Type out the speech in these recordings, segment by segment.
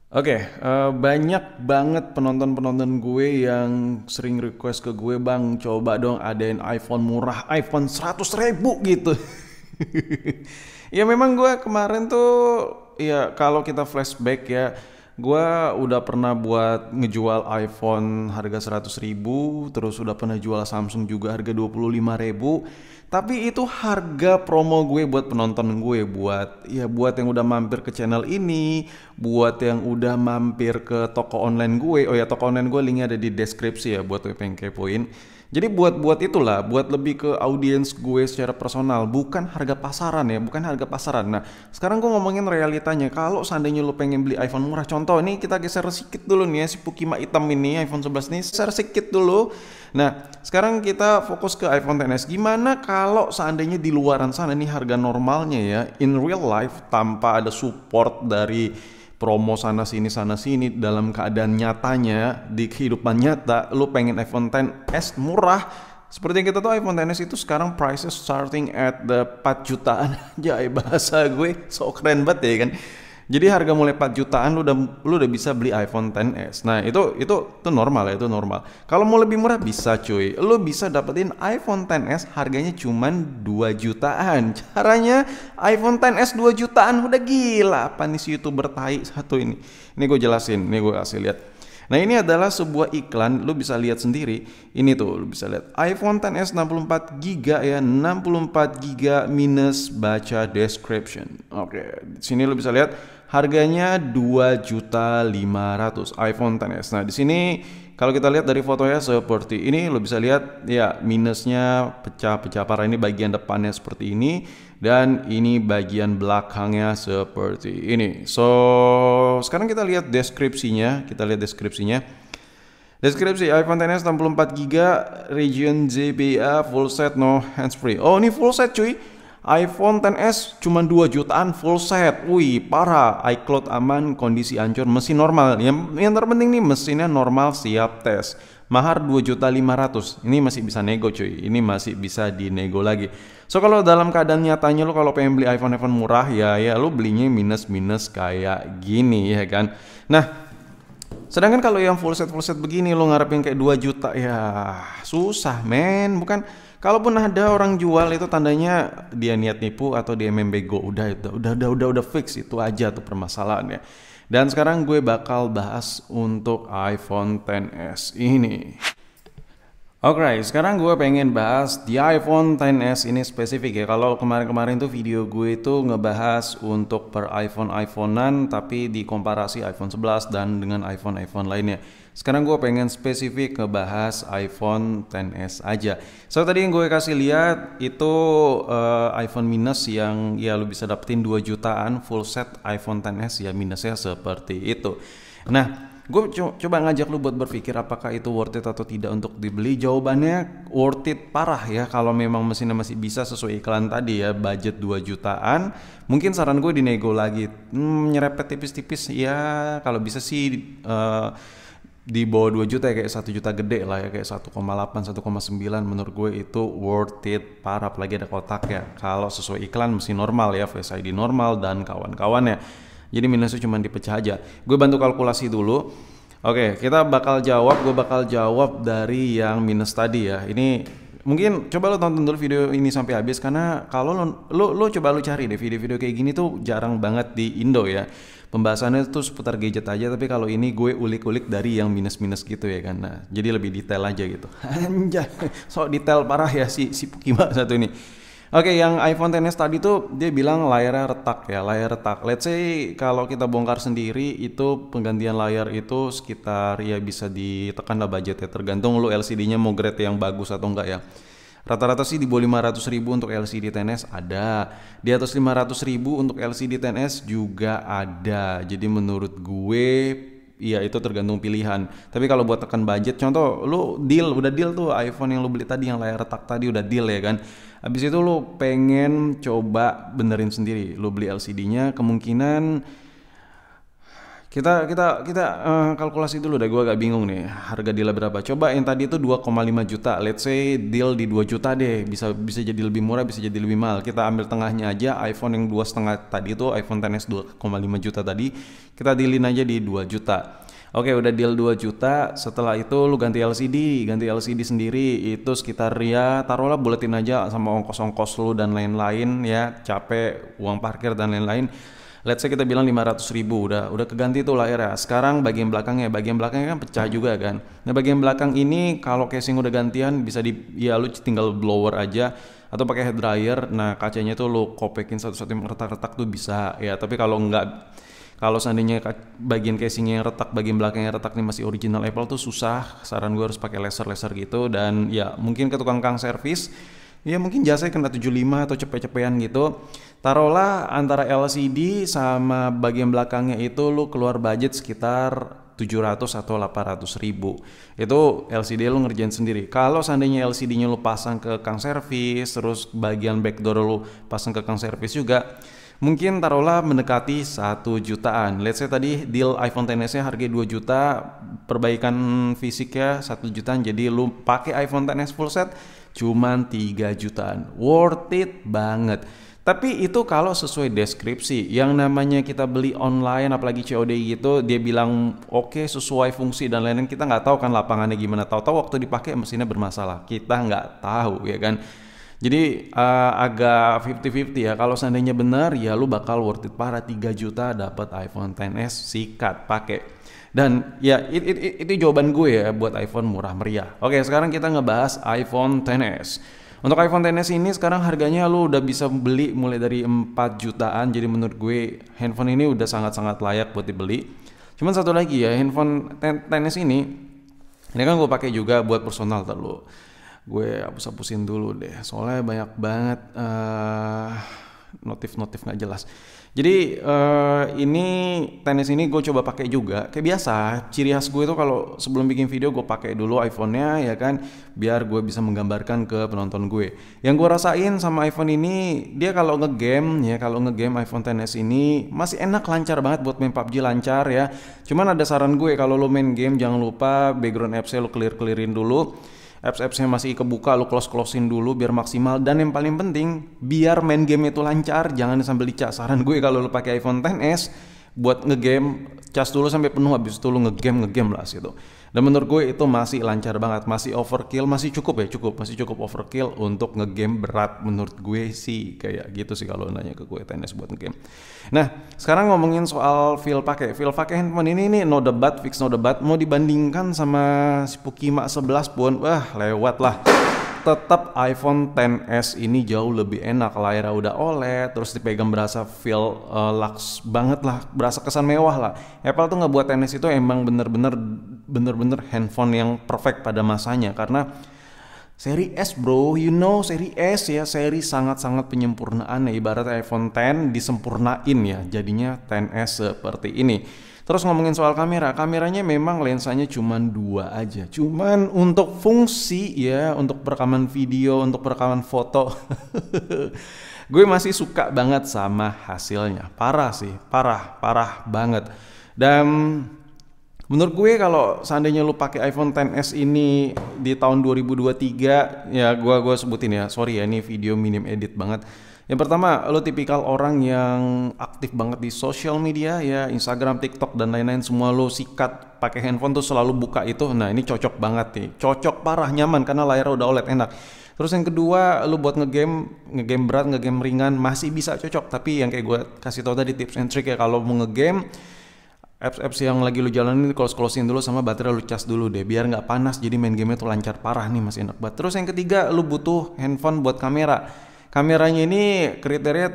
Banyak banget penonton-penonton gue yang sering request ke gue, bang coba dong adain iPhone murah, iPhone 100 ribu gitu. Ya memang gue kemarin tuh, ya kalau kita flashback ya, gue udah pernah buat ngejual iPhone harga 100 ribu, terus udah pernah jual Samsung juga harga 25 ribu. Tapi itu harga promo gue buat penonton gue, buat yang udah mampir ke channel ini, buat yang udah mampir ke toko online gue. Oh ya, toko online gue linknya ada di deskripsi ya buat lo yang pengen kepoin. Jadi buat itulah, buat lebih ke audiens gue secara personal, bukan harga pasaran ya, bukan harga pasaran. Nah, sekarang gue ngomongin realitanya. Kalau seandainya lo pengen beli iPhone murah, contoh ini kita geser sedikit dulu nih ya, si Pukima hitam ini, iPhone 11 ini, geser sedikit dulu. Nah, sekarang kita fokus ke iPhone XS. Gimana kalau seandainya di luaran sana nih harga normalnya ya, in real life tanpa ada support dari promo sana sini dalam keadaan nyatanya di kehidupan nyata, lu pengen iPhone XS murah, seperti yang kita tahu iPhone XS itu sekarang prices starting at the 4 jutaan aja. Bahasa gue so keren banget ya kan. Jadi harga mulai 4 jutaan lu udah bisa beli iPhone XS. Nah, itu normal ya, itu normal. Kalau mau lebih murah bisa cuy. Lu bisa dapetin iPhone XS harganya cuman 2 jutaan. Caranya iPhone XS 2 jutaan udah gila. Apa nih si YouTuber tai satu ini? Ini gue jelasin, ini gue kasih lihat. Nah, ini adalah sebuah iklan, lu bisa lihat sendiri. Ini tuh, lu bisa lihat iPhone XS 64 GB ya, 64 GB minus baca description. Di sini lu bisa lihat harganya 2.500.000 iPhone XS. Nah, di sini kalau kita lihat dari fotonya seperti ini, lo bisa lihat ya minusnya pecah-pecah parah, ini bagian depannya seperti ini dan ini bagian belakangnya seperti ini. So, sekarang kita lihat deskripsinya, Deskripsi iPhone XS 64 GB region ZBA full set no hands free. Oh, ini full set cuy. iPhone XS cuma 2 jutaan full set. Wih, parah. iCloud aman, kondisi hancur, mesin normal. Yang terpenting nih mesinnya normal siap tes. Mahar 2.500.000. Ini masih bisa nego cuy. Ini masih bisa dinego lagi. So kalau dalam keadaan nyatanya lo kalau pengen beli iPhone murah ya lo belinya minus kayak gini ya kan. Nah, sedangkan kalau yang full set begini lo ngarepin kayak 2 juta ya susah men, bukan. Kalaupun ada orang jual itu tandanya dia niat nipu atau dia membego. Udah fix itu aja tuh permasalahannya. Dan sekarang gue bakal bahas untuk iPhone XS ini. Sekarang gue pengen bahas di iPhone XS ini spesifik ya. Kalau kemarin-kemarin tuh video gue itu ngebahas untuk per iPhone-iPhonean tapi dikomparasi iPhone 11 dan dengan iPhone lainnya. Sekarang gue pengen spesifik ngebahas iPhone XS aja. So tadi yang gue kasih lihat itu iPhone minus yang ya lu bisa dapetin 2 jutaan full set iPhone XS ya, minusnya seperti itu. Nah, gue coba ngajak lu buat berpikir apakah itu worth it atau tidak untuk dibeli. Jawabannya worth it parah ya kalau memang mesinnya masih bisa sesuai iklan tadi ya, budget 2 jutaan. Mungkin saran gue dinego lagi, nyerepet tipis-tipis ya, kalau bisa sih di bawah 2 juta ya, kayak 1 juta gede lah ya, kayak 1,8 1,9 menurut gue itu worth it parah, apalagi ada kotak ya. Kalau sesuai iklan mesin normal ya, Face ID normal dan kawan-kawannya. Jadi minusnya cuma dipecah aja. Gue bantu kalkulasi dulu. Kita bakal jawab. Gue bakal jawab dari yang minus tadi ya. Ini mungkin coba lo tonton dulu video ini sampai habis, karena kalau lo coba lo cari deh video-video kayak gini tuh jarang banget di Indo ya. Pembahasannya tuh seputar gadget aja, tapi kalau ini gue ulik-ulik dari yang minus-minus gitu ya kan. Nah, jadi lebih detail aja gitu. Anjay, so detail parah ya si Pukima satu ini. Yang iPhone XS tadi tuh dia bilang layarnya retak ya, layar retak. Let's say kalau kita bongkar sendiri itu penggantian layar itu sekitar ya bisa ditekan lah budgetnya, tergantung lu LCD-nya mau grade yang bagus atau enggak ya. Rata-rata sih di bawah 500.000 untuk LCD XS ada, di atas 500.000 untuk LCD XS juga ada. Jadi menurut gue iya itu tergantung pilihan. Tapi kalau buat tekan budget, contoh lu udah deal tuh iPhone yang lu beli tadi yang layar retak tadi udah deal ya kan. Habis itu lu pengen coba benerin sendiri, lu beli LCD-nya, kemungkinan Kita kalkulasi dulu deh, gue agak bingung nih harga deal berapa. Coba yang tadi itu 2,5 juta, let's say deal di 2 juta deh, bisa bisa jadi lebih murah, bisa jadi lebih mahal. Kita ambil tengahnya aja, iPhone yang 2,5 tadi itu, iPhone XS 2,5 juta tadi, kita dealin aja di 2 juta. Oke, udah deal 2 juta, setelah itu lu ganti LCD sendiri itu sekitar ya taruhlah buletin aja sama ongkos-ongkos lu dan lain-lain ya, capek, uang parkir dan lain-lain. Let's say kita bilang 500.000, udah keganti tuh layar ya. Sekarang bagian belakangnya kan pecah juga kan. Nah bagian belakang ini kalau casing udah gantian bisa ya lu tinggal blower aja atau pakai head dryer. Nah kacanya tuh lu kopekin satu-satu yang retak-retak tuh bisa ya. Tapi kalau enggak, kalau seandainya bagian casingnya yang retak, bagian belakangnya retak nih masih original Apple tuh susah. Saran gue harus pakai laser gitu, dan ya mungkin ke tukang servis. Ya mungkin jasanya kena 75 atau cepet-cepetan gitu. Taruhlah antara LCD sama bagian belakangnya itu lu keluar budget sekitar 700 atau 800 ribu. Itu LCD lu ngerjain sendiri. Kalau seandainya LCD-nya lu pasang ke kang servis, terus bagian backdoor lu pasang ke kang servis juga, mungkin taruhlah mendekati 1 jutaan. Let's say tadi deal iPhone XS-nya harga 2 juta, perbaikan fisiknya 1 jutaan, jadi lu pakai iPhone XS full set cuman 3 jutaan. Worth it banget. Tapi itu kalau sesuai deskripsi. Yang namanya kita beli online, apalagi COD gitu, dia bilang oke, sesuai fungsi dan lain-lain, kita nggak tahu kan lapangannya gimana. Tahu-tahu waktu dipakai mesinnya bermasalah, kita nggak tahu ya kan. Jadi agak 50-50 ya. Kalau seandainya benar ya lu bakal worth it parah, 3 juta dapat iPhone XS, sikat pakai. Dan ya itu jawaban gue ya buat iPhone murah meriah. Oke, sekarang kita ngebahas iPhone XS. Untuk iPhone XS ini sekarang harganya lu udah bisa beli mulai dari 4 jutaan. Jadi menurut gue handphone ini udah sangat-sangat layak buat dibeli. Cuman satu lagi ya, handphone XS ini kan gue pakai juga buat personal. Terlalu gue hapus-hapusin dulu deh, soalnya banyak banget notif nggak jelas. Jadi ini tenis ini gue coba pakai juga. Kayak biasa, ciri khas gue itu kalau sebelum bikin video gue pakai dulu iPhone-nya ya kan, biar gue bisa menggambarkan ke penonton gue. Yang gue rasain sama iPhone ini, dia kalau ngegame iPhone XS ini masih enak, lancar banget buat main PUBG, lancar ya. Cuman ada saran gue, kalau lo main game jangan lupa background apps-nya lo clearin dulu. Apps-appsnya masih kebuka, lo close-closein dulu biar maksimal. Dan yang paling penting, biar main game itu lancar, jangan sambil dicas. Saran gue kalau lo pakai iPhone XS buat ngegame, cas dulu sampai penuh, habis itu lo ngegame lah gitu. Dan menurut gue itu masih lancar banget, masih overkill, masih cukup overkill untuk ngegame berat menurut gue sih, kayak gitu sih kalau nanya ke gue tenis buat ngegame. Nah, sekarang ngomongin soal feel pakai handphone ini nih no debat, mau dibandingkan sama si Pukima 11 pun, wah lewat lah. Tetap iPhone XS ini jauh lebih enak, layarnya udah OLED, terus dipegang berasa feel lux banget lah, berasa kesan mewah lah. Apple tuh ngebuat XS itu emang bener-bener handphone yang perfect pada masanya, karena seri S bro, seri S ya, seri sangat-sangat penyempurnaan ya, ibarat iPhone X disempurnain ya, jadinya XS seperti ini. Terus ngomongin soal kameranya memang lensanya cuman 2 aja. Cuman untuk fungsi ya, untuk perekaman video, untuk perekaman foto, gue masih suka banget sama hasilnya. Parah sih, parah banget. Dan menurut gue kalau seandainya lu pakai iPhone XS ini di tahun 2023, ya gue sebutin ya, sorry ya, ini video minim edit banget. Yang pertama, lo tipikal orang yang aktif banget di social media ya, Instagram, TikTok dan lain-lain, semua lo sikat pakai handphone tuh selalu buka itu. Nah, ini cocok banget nih. Cocok parah, nyaman karena layarnya udah OLED, enak. Terus yang kedua, lo buat ngegame berat, ngegame ringan masih bisa cocok. Tapi yang kayak gue kasih tau tadi tips and trick ya, kalau mau ngegame, apps yang lagi lu jalanin close-closein dulu sama baterai lu cas dulu deh, biar nggak panas, jadi main game tuh lancar parah nih, masih enak banget. Terus yang ketiga, lu butuh handphone buat kamera. Kameranya ini kriteria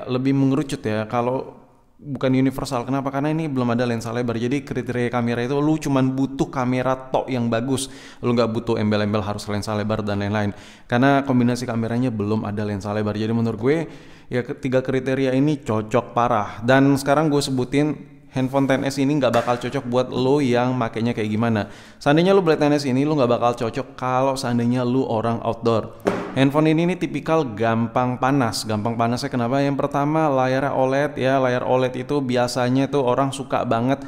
lebih mengerucut ya, kalau bukan universal. Kenapa? Karena ini belum ada lensa lebar. Jadi kriteria kamera itu lu cuman butuh kamera tok yang bagus, lu nggak butuh embel-embel harus lensa lebar dan lain-lain, karena kombinasi kameranya belum ada lensa lebar. Jadi menurut gue ya, ketiga kriteria ini cocok parah. Dan sekarang gue sebutin handphone XS ini nggak bakal cocok buat lo yang makainya kayak gimana. Seandainya lo beli XS ini, lo nggak bakal cocok kalau seandainya lo orang outdoor. Handphone ini tipikal gampang panas. Gampang panasnya kenapa? Yang pertama, layarnya OLED ya. Layar OLED itu biasanya tuh orang suka banget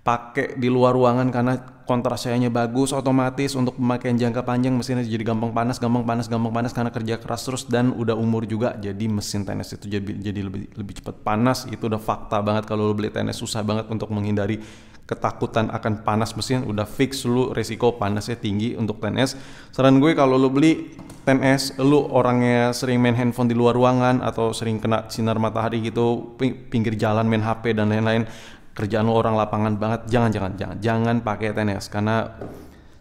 pakai di luar ruangan karena kontras cahayanya bagus, otomatis untuk pemakaian jangka panjang mesinnya jadi gampang panas karena kerja keras terus dan udah umur juga, jadi mesin tenis itu jadi lebih cepat panas. Itu udah fakta banget. Kalau lo beli tenis susah banget untuk menghindari ketakutan akan panas mesin, udah fix lu resiko panasnya tinggi untuk tenis. Saran gue kalau lo beli tenis, lu orangnya sering main handphone di luar ruangan atau sering kena sinar matahari gitu, pinggir jalan main HP dan lain-lain, kerjaan lo orang lapangan banget, jangan pakai XS karena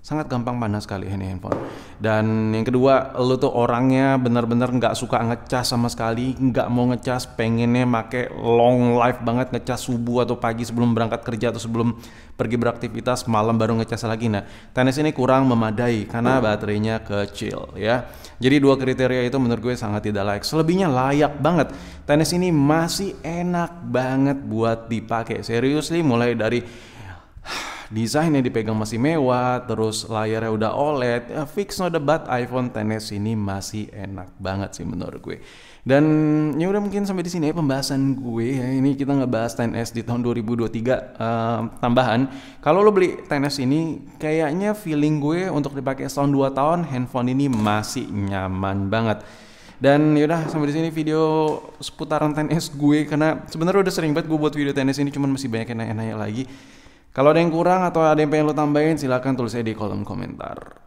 sangat gampang panas sekali ini handphone. Dan yang kedua, lo tuh orangnya bener-bener nggak suka ngecas sama sekali, nggak mau ngecas, pengennya make long life banget, ngecas subuh atau pagi sebelum berangkat kerja atau sebelum pergi beraktivitas, malam baru ngecas lagi. Nah, XS ini kurang memadai karena baterainya kecil ya. Jadi dua kriteria itu menurut gue sangat tidak layak. Selebihnya layak banget. XS ini masih enak banget buat dipakai. Seriously, mulai dari desainnya dipegang masih mewah, terus layarnya udah OLED, ya fix no debat, iPhone XS ini masih enak banget sih menurut gue. Dan ya udah mungkin sampai di sini ya pembahasan gue ya. Ini kita ngebahas XS di tahun 2023. Tambahan, kalau lo beli XS ini kayaknya feeling gue untuk dipakai setahun 2 tahun handphone ini masih nyaman banget. Dan yaudah sampai di sini video seputaran XS gue, karena sebenarnya udah sering banget gue buat video XS ini, cuman masih banyak yang nanya-nanya lagi. Kalau ada yang kurang atau ada yang pengen lo tambahin, silahkan tulis aja di kolom komentar.